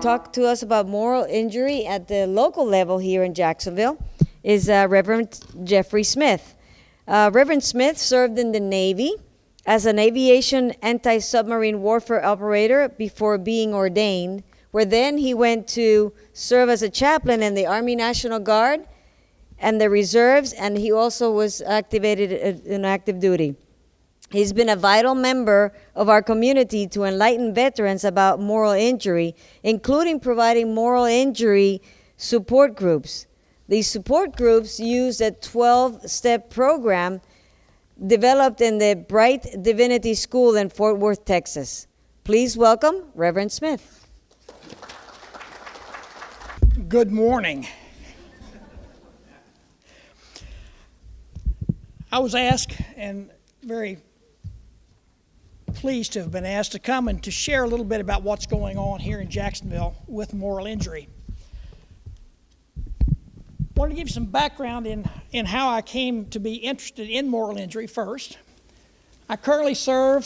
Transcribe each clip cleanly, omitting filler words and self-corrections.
talk to us about moral injury at the local level here in Jacksonville is Reverend Jeffrey Smith. Reverend Smith served in the Navy as an aviation anti-submarine warfare operator before being ordained, where then he went to serve as a chaplain in the Army National Guard and the reserves, and he also was activated in active duty. He's been a vital member of our community to enlighten veterans about moral injury, including providing moral injury support groups. These support groups use a 12-step program developed in the Bright Divinity School in Fort Worth, Texas. Please welcome Reverend Smith. Good morning. I was asked, and very pleased to have been asked to come and to share a little bit about what's going on here in Jacksonville with moral injury. I want to give you some background in how I came to be interested in moral injury first. I currently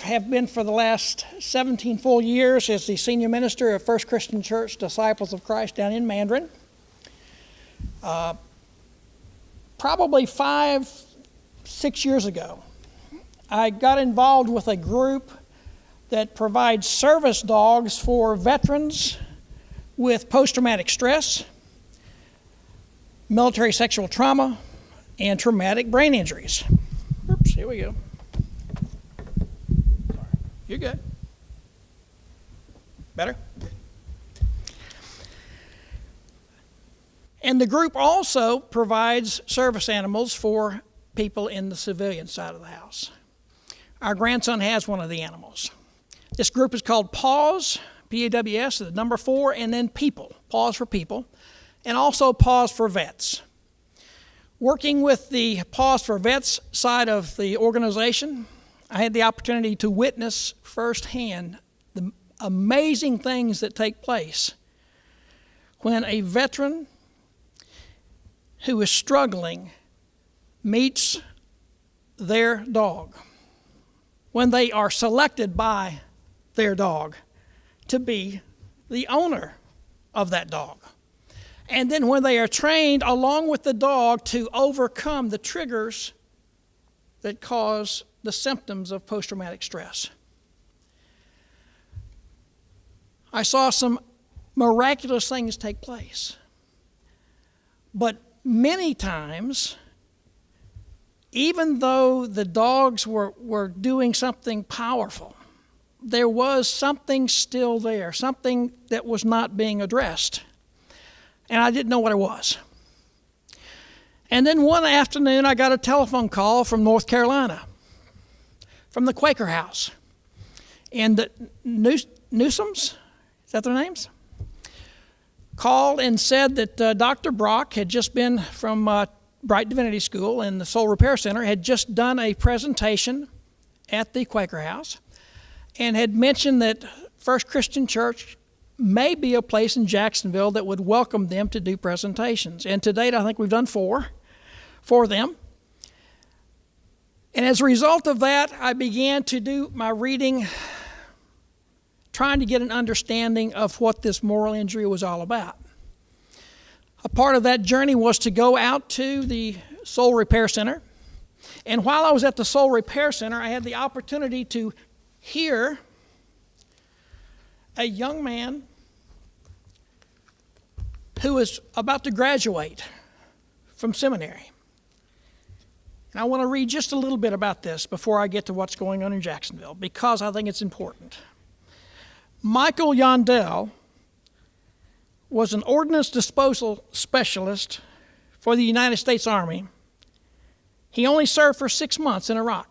have been for the last 17 full years as the senior minister of First Christian Church Disciples of Christ down in Mandarin. Probably 5-6 years ago, I got involved with a group that provides service dogs for veterans with post-traumatic stress, military sexual trauma, and traumatic brain injuries. Oops, here we go. Sorry. You're good. Better? And the group also provides service animals for people in the civilian side of the house. Our grandson has one of the animals. This group is called PAWS, P-A-W-S, the number 4, and then People, PAWS for People, and also PAWS for Vets. Working with the PAWS for Vets side of the organization, I had the opportunity to witness firsthand the amazing things that take place when a veteran who is struggling meets their dog, when they are selected by their dog to be the owner of that dog. And then when they are trained along with the dog to overcome the triggers that cause the symptoms of post-traumatic stress. I saw some miraculous things take place. But many times, even though the dogs were doing something powerful, there was something still there, something that was not being addressed. And I didn't know what it was. And then one afternoon, I got a telephone call from North Carolina, from the Quaker House. And the Newsoms, is that their names? Called and said that Dr. Brock had just been from Bright Divinity School and the Soul Repair Center, had just done a presentation at the Quaker House and had mentioned that First Christian Church may be a place in Jacksonville that would welcome them to do presentations. And to date, I think we've done 4 for them. And as a result of that, I began to do my reading, trying to get an understanding of what this moral injury was all about. A part of that journey was to go out to the Soul Repair Center. And while I was at the Soul Repair Center, I had the opportunity to hear a young man who was about to graduate from seminary. And I want to read just a little bit about this before I get to what's going on in Jacksonville, because I think it's important. Michael Yondell was an ordnance disposal specialist for the United States Army. He only served for 6 months in Iraq.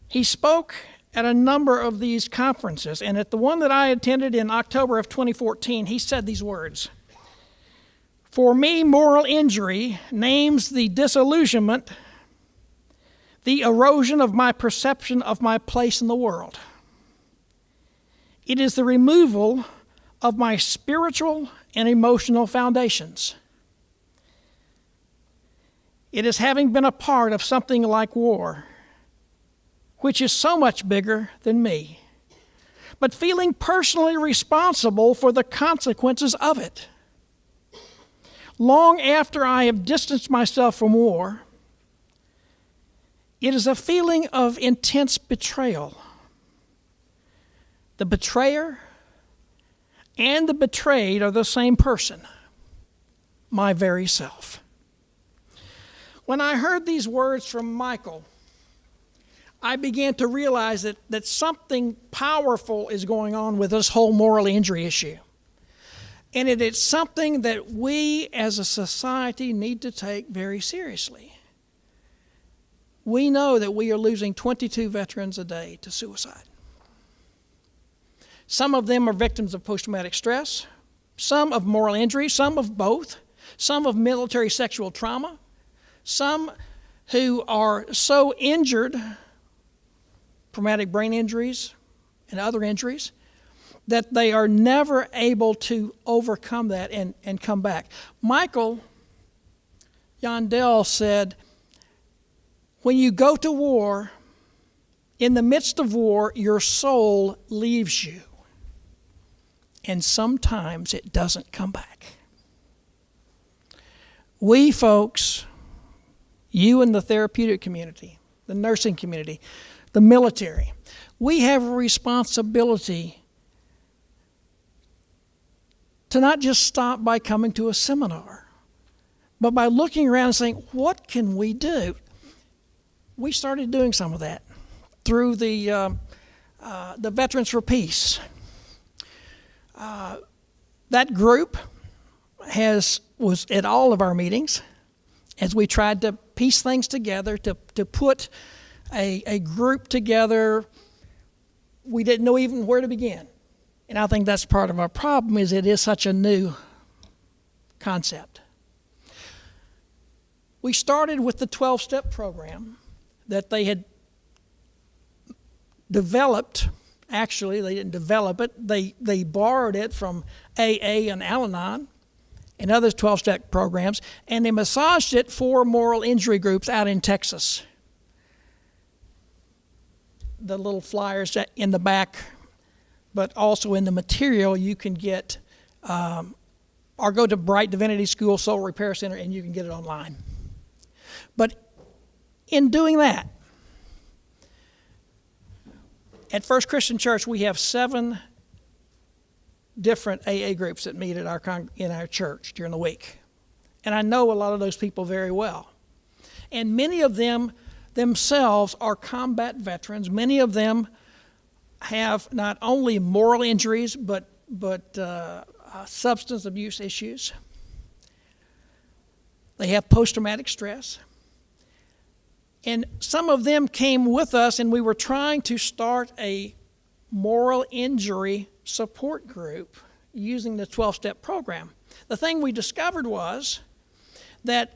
He spoke at a number of these conferences, and at the one that I attended in October of 2014, he said these words: "For me, moral injury names the disillusionment, the erosion of my perception of my place in the world. It is the removal of my spiritual and emotional foundations. It is having been a part of something like war, which is so much bigger than me. but feeling personally responsible for the consequences of it. Long after I have distanced myself from war, it is a feeling of intense betrayal. The betrayer and the betrayed are the same person, my very self. When I heard these words from Michael, I began to realize that something powerful is going on with this whole moral injury issue. And it is something that we as a society need to take very seriously. We know that we are losing 22 veterans a day to suicide. Some of them are victims of post-traumatic stress, some of moral injury, some of both, some of military sexual trauma, some who are so injured, traumatic brain injuries and other injuries, that they are never able to overcome that and come back. Michael Yandell said, when you go to war, in the midst of war, your soul leaves you. And sometimes it doesn't come back. We folks, you in the therapeutic community, the nursing community, the military, we have a responsibility to not just stop by coming to a seminar, but by looking around and saying, what can we do? We started doing some of that through the Veterans for Peace. That group was at all of our meetings as we tried to piece things together, to put a group together. We didn't know even where to begin. And I think that's part of our problem, is it is such a new concept. We started with the 12-step program that they had developed. Actually, they didn't develop it. They borrowed it from AA and Al-Anon and other 12-step programs, and they massaged it for moral injury groups out in Texas. The little flyers in the back, but also in the material you can get, or go to Bright Divinity School Soul Repair Center and you can get it online. But in doing that, at First Christian Church, we have 7 different AA groups that meet at in our church during the week. And I know a lot of those people very well. And many of them themselves are combat veterans. Many of them have not only moral injuries, but substance abuse issues. They have post-traumatic stress. And some of them came with us, and we were trying to start a moral injury support group using the 12-step program. The thing we discovered was that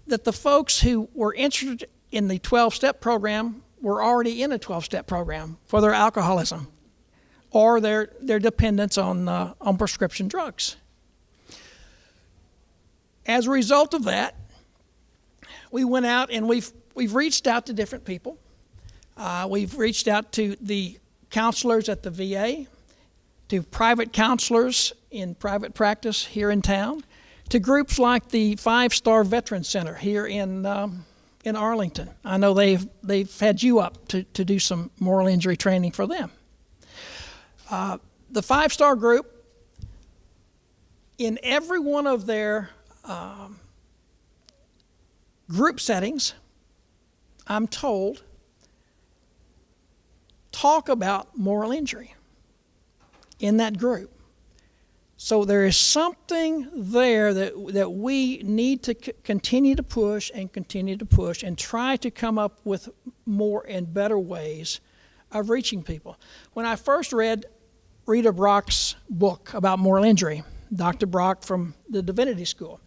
the folks who were interested in the 12-step program were already in a 12-step program for their alcoholism or their dependence on prescription drugs. As a result of that, we went out and we've reached out to different people. We've reached out to the counselors at the VA, to private counselors in private practice here in town, to groups like the 5-Star Veterans Center here in Arlington. I know they've had you up to do some moral injury training for them. The 5-Star group, in every one of their group settings, I'm told, talk about moral injury in that group. So there is something there that we need to continue to push and try to come up with more and better ways of reaching people. When I first read Rita Brock's book about moral injury, Dr. Brock from the Divinity School,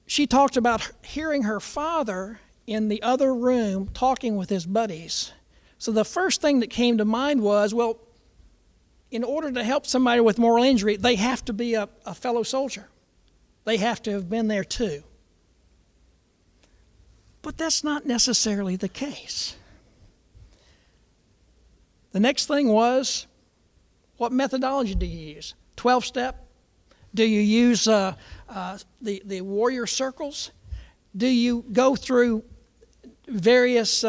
she talked about hearing her father in the other room talking with his buddies. So the first thing that came to mind was, well, in order to help somebody with moral injury, they have to be a fellow soldier. They have to have been there too. But that's not necessarily the case. The next thing was, what methodology do you use? 12-step? Do you use the warrior circles? Do you go through various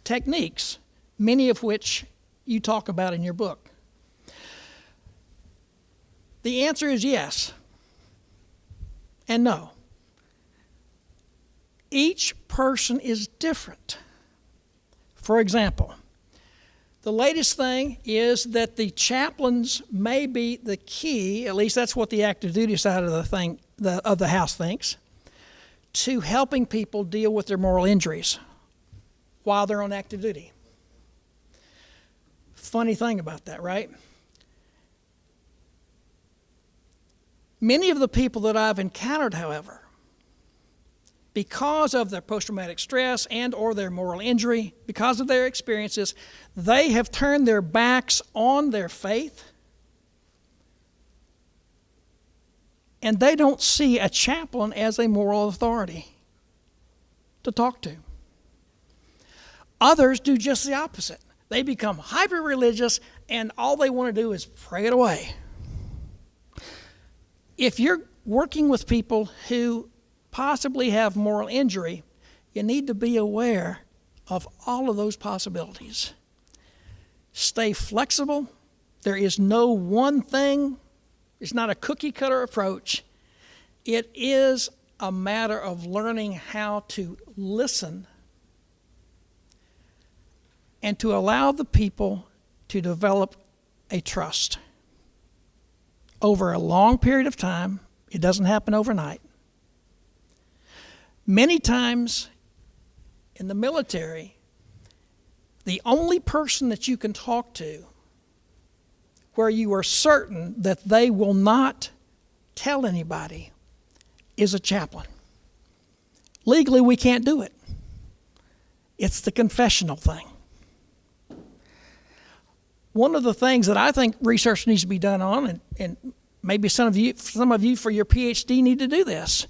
techniques, many of which you talk about in your book? The answer is yes and no. Each person is different. For example, the latest thing is that the chaplains may be the key, at least that's what the active duty side of the house thinks, to helping people deal with their moral injuries while they're on active duty. Funny thing about that, right? Many of the people that I've encountered, however, because of their post-traumatic stress and or their moral injury, because of their experiences, they have turned their backs on their faith, and they don't see a chaplain as a moral authority to talk to. Others do just the opposite. They become hyper-religious, and all they want to do is pray it away. If you're working with people who possibly have moral injury, you need to be aware of all of those possibilities. Stay flexible. There is no one thing. It's not a cookie-cutter approach. It is a matter of learning how to listen and to allow the people to develop a trust. Over a long period of time, it doesn't happen overnight. Many times in the military, the only person that you can talk to where you are certain that they will not tell anybody is a chaplain. Legally, we can't do it. It's the confessional thing. One of the things that I think research needs to be done on, and maybe some of you for your PhD need to do this,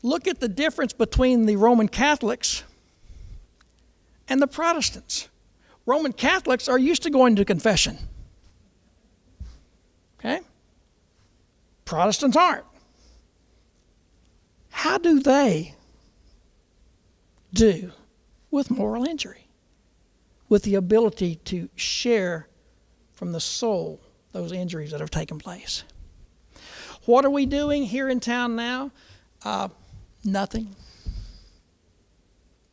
look at the difference between the Roman Catholics and the Protestants. Roman Catholics are used to going to confession. Okay? Protestants aren't. How do they do with moral injury? With the ability to share from the soul those injuries that have taken place. What are we doing here in town now? Nothing.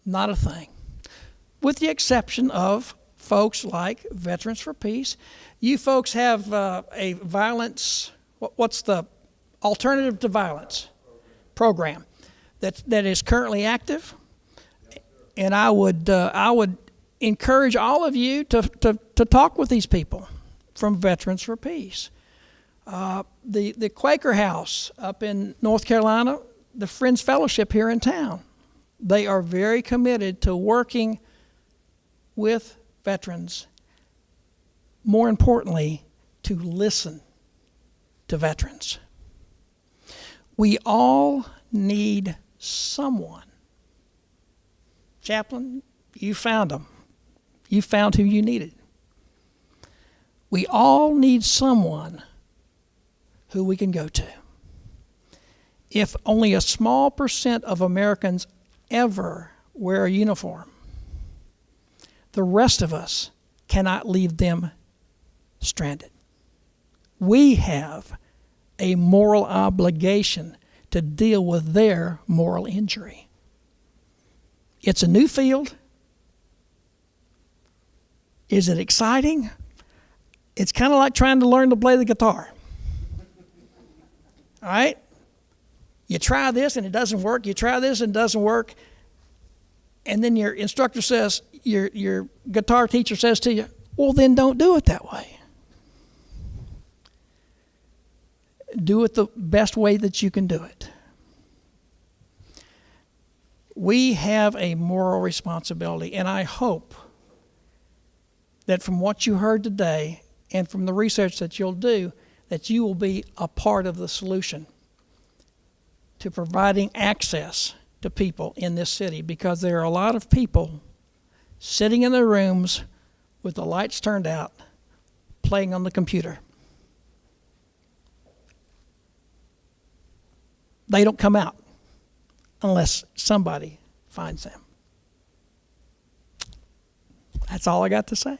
Not a thing. With the exception of folks like Veterans for Peace. You folks have a violence, what's the alternative to violence program that is currently active. And I would encourage all of you to talk with these people from Veterans for Peace. The Quaker House up in North Carolina, the Friends Fellowship here in town, they are very committed to working with veterans. More importantly, to listen to veterans. We all need someone. Chaplain, you found them. You found who you needed. We all need someone who we can go to. If only a small percent of Americans ever wear a uniform, the rest of us cannot leave them stranded. We have a moral obligation to deal with their moral injury. It's a new field. Is it exciting? It's kind of like trying to learn to play the guitar. All right? You try this and it doesn't work. You try this and it doesn't work. And then your instructor says, your guitar teacher says to you, well, then don't do it that way. Do it the best way that you can do it. We have a moral responsibility, and I hope that from what you heard today and from the research that you'll do, that you will be a part of the solution to providing access to people in this city, because there are a lot of people sitting in their rooms with the lights turned out, playing on the computer. They don't come out unless somebody finds them. That's all I got to say.